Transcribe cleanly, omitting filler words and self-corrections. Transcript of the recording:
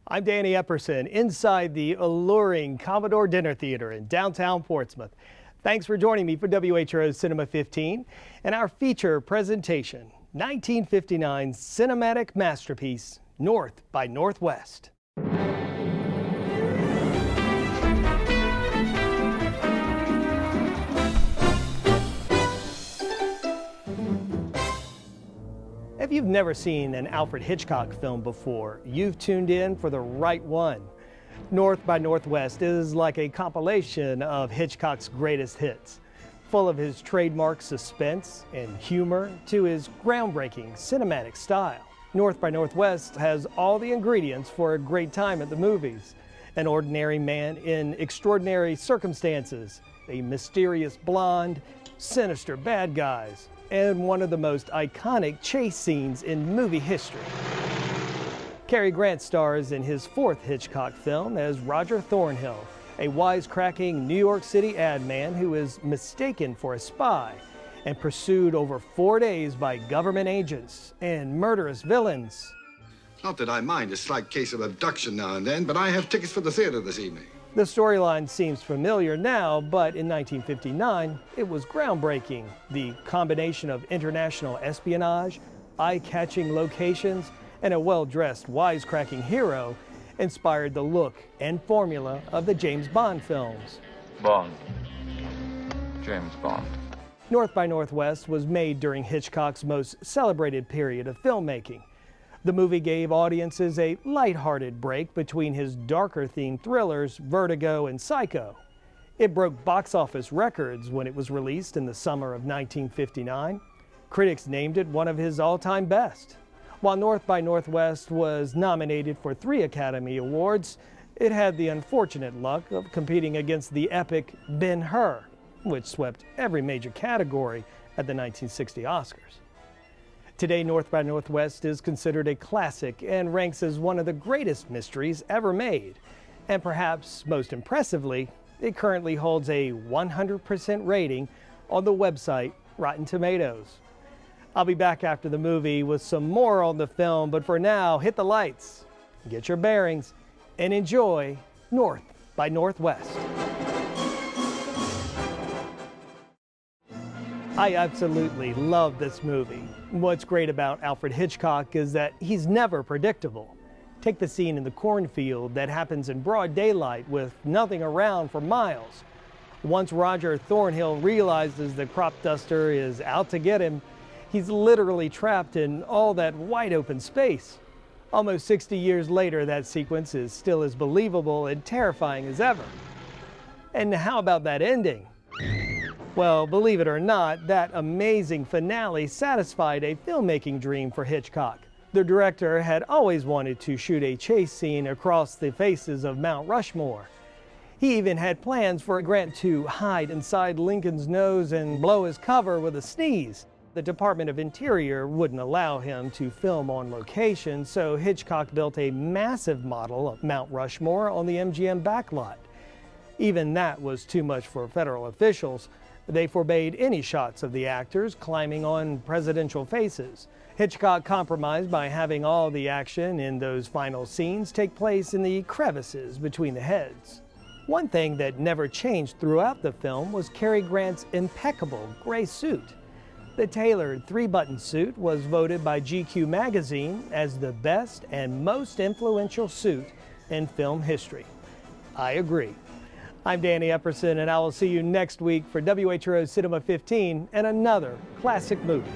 I'm Danny Epperson inside the alluring Commodore Dinner Theater in downtown Portsmouth. Thanks for joining me for WHRO Cinema 15 and our feature presentation, 1959 cinematic masterpiece, North by Northwest. If you've never seen an Alfred Hitchcock film before, you've tuned in for the right one. North by Northwest is like a compilation of Hitchcock's greatest hits, full of his trademark suspense and humor to his groundbreaking cinematic style. North by Northwest has all the ingredients for a great time at the movies. An ordinary man in extraordinary circumstances, a mysterious blonde, sinister bad guys, and one of the most iconic chase scenes in movie history. Cary Grant stars in his fourth Hitchcock film as Roger Thornhill, a wisecracking New York City ad man who is mistaken for a spy and pursued over 4 days by government agents and murderous villains. Not that I mind a slight case of abduction now and then, but I have tickets for the theater this evening. The storyline seems familiar now, but in 1959, it was groundbreaking. The combination of international espionage, eye-catching locations, and a well-dressed, wisecracking hero inspired the look and formula of the James Bond films. Bond. James Bond. North by Northwest was made during Hitchcock's most celebrated period of filmmaking. The movie gave audiences a lighthearted break between his darker-themed thrillers, Vertigo and Psycho. It broke box office records when it was released in the summer of 1959. Critics named it one of his all-time best. While North by Northwest was nominated for 3 Academy Awards, it had the unfortunate luck of competing against the epic Ben-Hur, which swept every major category at the 1960 Oscars. Today, North by Northwest is considered a classic and ranks as one of the greatest mysteries ever made. And perhaps most impressively, it currently holds a 100% rating on the website Rotten Tomatoes. I'll be back after the movie with some more on the film, but for now, hit the lights, get your bearings, and enjoy North by Northwest. I absolutely love this movie. What's great about Alfred Hitchcock is that he's never predictable. Take the scene in the cornfield that happens in broad daylight with nothing around for miles. Once Roger Thornhill realizes the crop duster is out to get him, he's literally trapped in all that wide open space. Almost 60 years later, that sequence is still as believable and terrifying as ever. And how about that ending? Well, believe it or not, that amazing finale satisfied a filmmaking dream for Hitchcock. The director had always wanted to shoot a chase scene across the faces of Mount Rushmore. He even had plans for Grant to hide inside Lincoln's nose and blow his cover with a sneeze. The Department of Interior wouldn't allow him to film on location, so Hitchcock built a massive model of Mount Rushmore on the MGM backlot. Even that was too much for federal officials. They forbade any shots of the actors climbing on presidential faces. Hitchcock compromised by having all the action in those final scenes take place in the crevices between the heads. One thing that never changed throughout the film was Cary Grant's impeccable gray suit. The tailored 3-button suit was voted by GQ magazine as the best and most influential suit in film history. I agree. I'm Danny Epperson, and I will see you next week for WHRO Cinema 15 and another classic movie.